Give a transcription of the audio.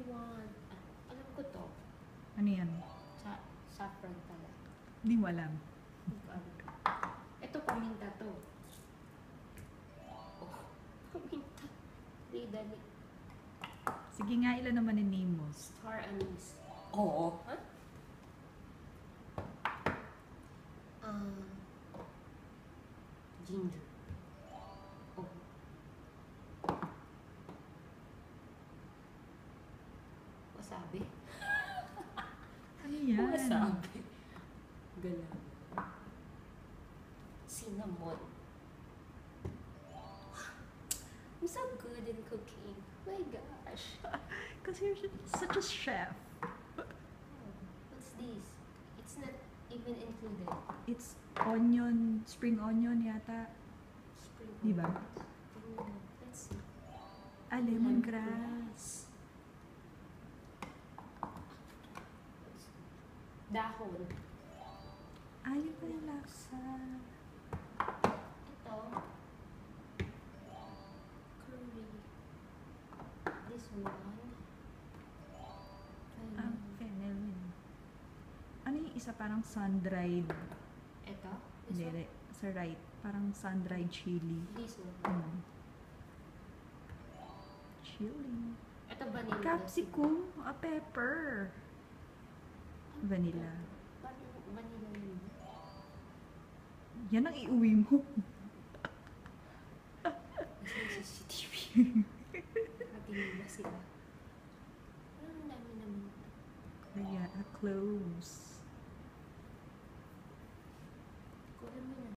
want. Alam ko to. Ano yan? Saffron pala. Hindi mo alam. Ito, paminta to. Oh, paminta. Dali. Sige nga, ilan naman ni mo? Star anise. Oo. Huh? Ginger. Oh. Wasabi. Ano yan? Wasabi. Galang. Cinnamon. I'm so good in cooking. My gosh. Because you're such a chef. What's this? It's not even included. It's onion, spring onion yata. Spring Diba? onions. Let's see. Lemongrass. Dahon. Ayun pa yung laksa. Ito. Curry. This one. Fennel yun. Ano yung isa parang sun-dried? Ito. Hindi, sa right. Parang sun-dried chili. This one. Chili. Ito vanilla. Capsicum. Pepper. Vanilla. Vanilla yun. Yan ang iuwi mo. Kasi CCTV. Nakatingin ba sila? Ang dami naman. Kaya, clove.